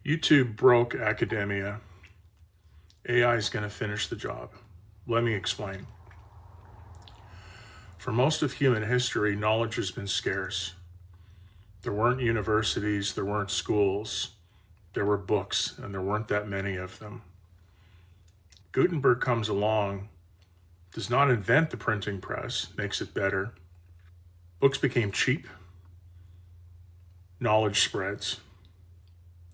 YouTube broke academia. AI is going to finish the job. Let me explain. For most of human history, knowledge has been scarce. There weren't universities, there weren't schools, there were books, and there weren't that many of them. Gutenberg comes along, does not invent the printing press, makes it better. Books became cheap. Knowledge spreads.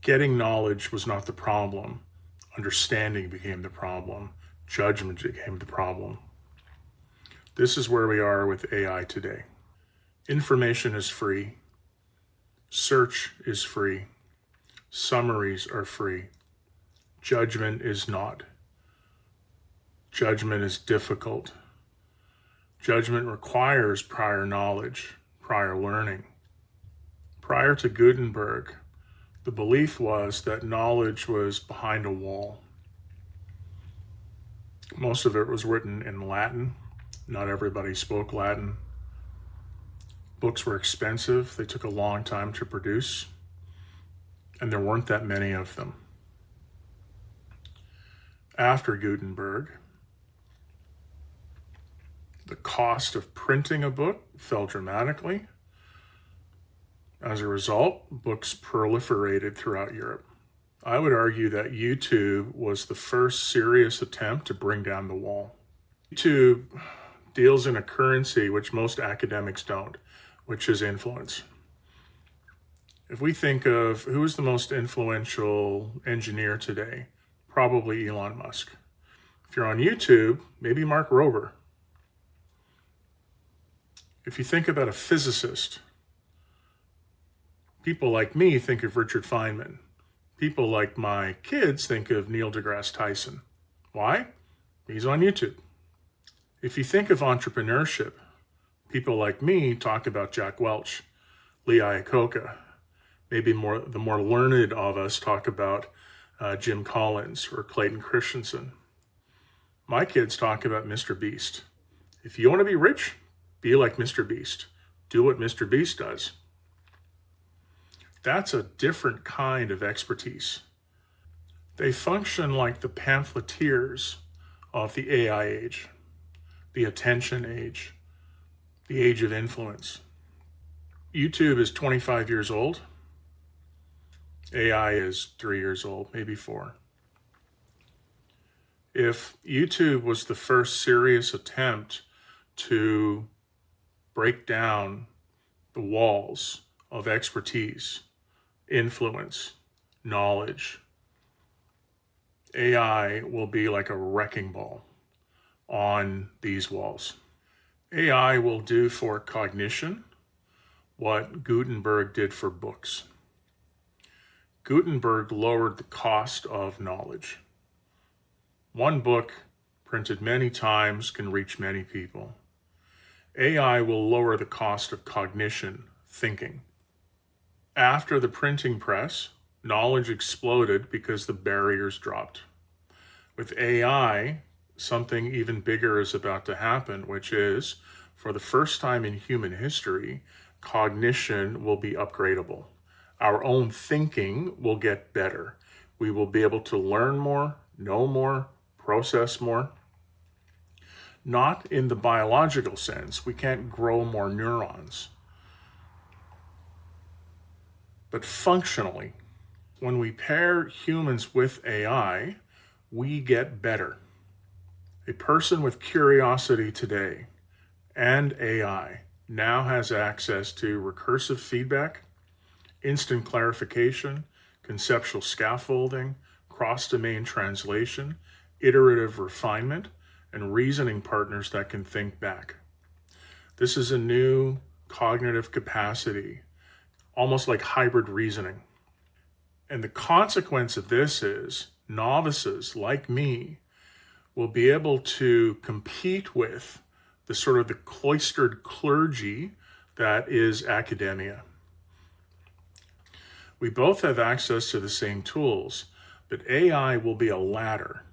Getting knowledge was not the problem. Understanding became the problem. Judgment became the problem. This is where we are with AI today. Information is free. Search is free. Summaries are free. Judgment is not. Judgment is difficult. Judgment requires prior knowledge, prior learning. Prior to Gutenberg, the belief was that knowledge was behind a wall. Most of it was written in Latin. Not everybody spoke Latin. Books were expensive. They took a long time to produce, and there weren't that many of them. After Gutenberg, the cost of printing a book fell dramatically. As a result, books proliferated throughout Europe. I would argue that YouTube was the first serious attempt to bring down the wall. YouTube deals in a currency which most academics don't, which is influence. If we think of who is the most influential engineer today, probably Elon Musk. If you're on YouTube, maybe Mark Rober. If you think about a physicist, people like me think of Richard Feynman. People like my kids think of Neil deGrasse Tyson. Why? He's on YouTube. If you think of entrepreneurship, people like me talk about Jack Welch, Lee Iacocca. Maybe the more learned of us talk about Jim Collins or Clayton Christensen. My kids talk about Mr. Beast. If you want to be rich, be like Mr. Beast. Do what Mr. Beast does. That's a different kind of expertise. They function like the pamphleteers of the AI age, the attention age, the age of influence. YouTube is 25 years old. AI is 3 years old, maybe 4. If YouTube was the first serious attempt to break down the walls of expertise, influence, knowledge, AI will be like a wrecking ball on these walls. AI will do for cognition what Gutenberg did for books. Gutenberg lowered the cost of knowledge. One book printed many times can reach many people. AI will lower the cost of cognition, thinking. After the printing press, knowledge exploded because the barriers dropped. With AI, something even bigger is about to happen, which is, for the first time in human history, cognition will be upgradable. Our own thinking will get better. We will be able to learn more, know more, process more. Not in the biological sense. We can't grow more neurons. But functionally, when we pair humans with AI, we get better. A person with curiosity today and AI now has access to recursive feedback, instant clarification, conceptual scaffolding, cross-domain translation, iterative refinement, and reasoning partners that can think back. This is a new cognitive capacity, almost like hybrid reasoning. And the consequence of this is novices like me will be able to compete with the sort of the cloistered clergy that is academia. We both have access to the same tools, but AI will be a ladder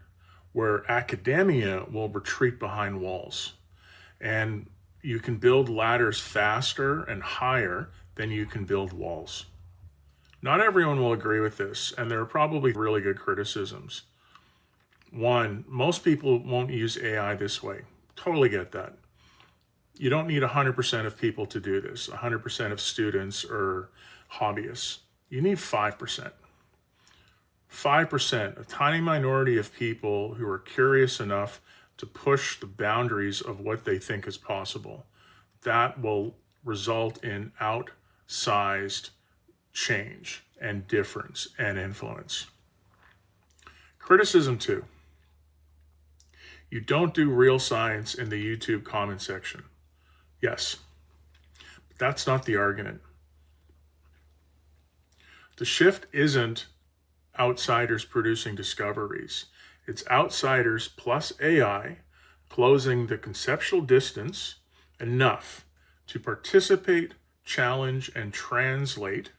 where academia will retreat behind walls. And you can build ladders faster and higher than you can build walls. Not everyone will agree with this, and there are probably really good criticisms. One, most people won't use AI this way. Totally get that. You don't need 100% of people to do this, 100% of students or hobbyists. You need 5%. 5%, a tiny minority of people who are curious enough to push the boundaries of what they think is possible. That will result in outsized change and difference and influence. Criticism 2. You don't do real science in the YouTube comment section. Yes, but that's not the argument. The shift isn't outsiders producing discoveries. It's outsiders plus AI closing the conceptual distance enough to participate, challenge, and translate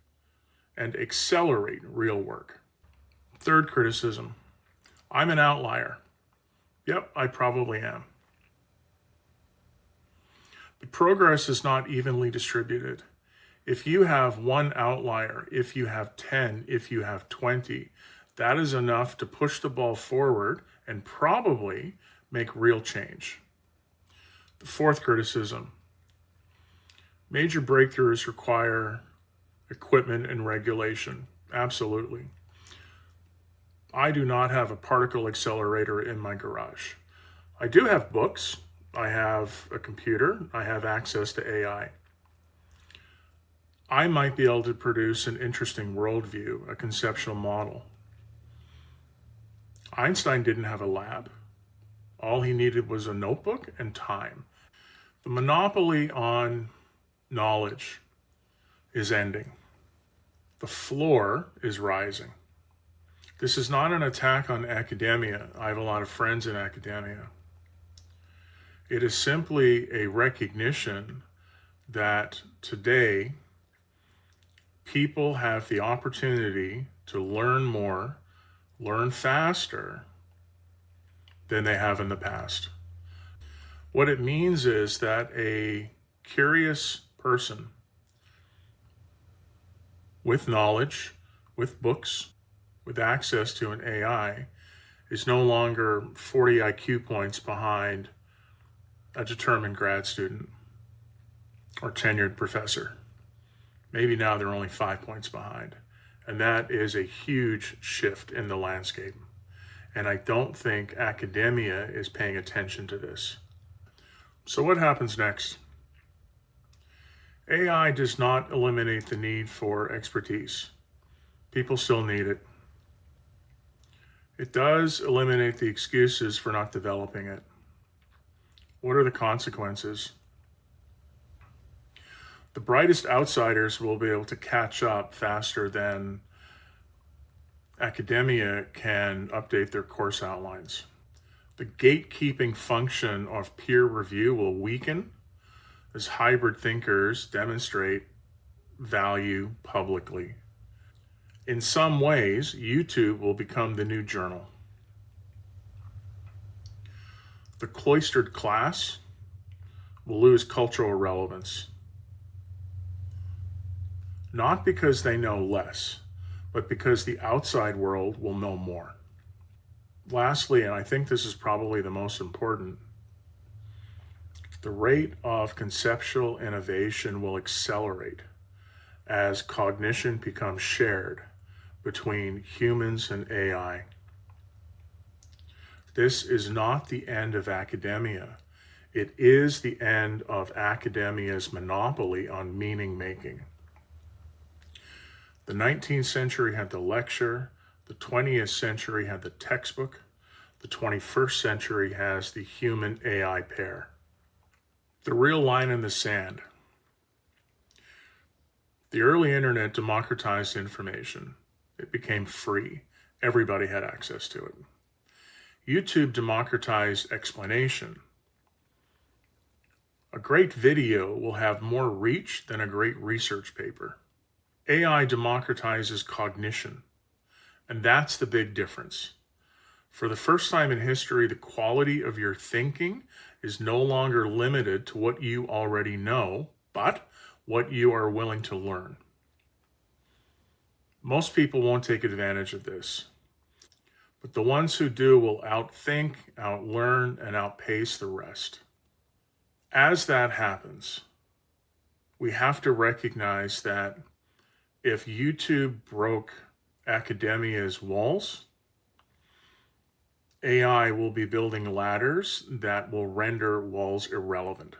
and accelerate real work. Third criticism. I'm an outlier. Yep, I probably am. But progress is not evenly distributed. If you have one outlier, if you have 10, if you have 20, that is enough to push the ball forward and probably make real change. The fourth criticism. Major breakthroughs require equipment and regulation. Absolutely. I do not have a particle accelerator in my garage. I do have books. I have a computer. I have access to AI. I might be able to produce an interesting worldview, a conceptual model. Einstein didn't have a lab. All he needed was a notebook and time. The monopoly on knowledge is ending. The floor is rising. This is not an attack on academia. I have a lot of friends in academia. It is simply a recognition that today people have the opportunity to learn more, learn faster than they have in the past. What it means is that a curious person with knowledge, with books, with access to an AI is no longer 40 IQ points behind a determined grad student or tenured professor. Maybe now they're only 5 points behind. And that is a huge shift in the landscape. And I don't think academia is paying attention to this. So what happens next? AI does not eliminate the need for expertise. People still need it. It does eliminate the excuses for not developing it. What are the consequences? The brightest outsiders will be able to catch up faster than academia can update their course outlines. The gatekeeping function of peer review will weaken as hybrid thinkers demonstrate value publicly. In some ways, YouTube will become the new journal. The cloistered class will lose cultural relevance. Not because they know less, but because the outside world will know more. Lastly, and I think this is probably the most important, the rate of conceptual innovation will accelerate as cognition becomes shared between humans and AI. This is not the end of academia. It is the end of academia's monopoly on meaning making. The 19th century had the lecture, the 20th century had the textbook, the 21st century has the human-AI pair. The real line in the sand. The early internet democratized information. It became free. Everybody had access to it. YouTube democratized explanation. A great video will have more reach than a great research paper. AI democratizes cognition, and that's the big difference. For the first time in history, the quality of your thinking is no longer limited to what you already know, but what you are willing to learn. Most people won't take advantage of this, but the ones who do will outthink, outlearn, and outpace the rest. As that happens, we have to recognize that if YouTube broke academia's walls, AI will be building ladders that will render walls irrelevant.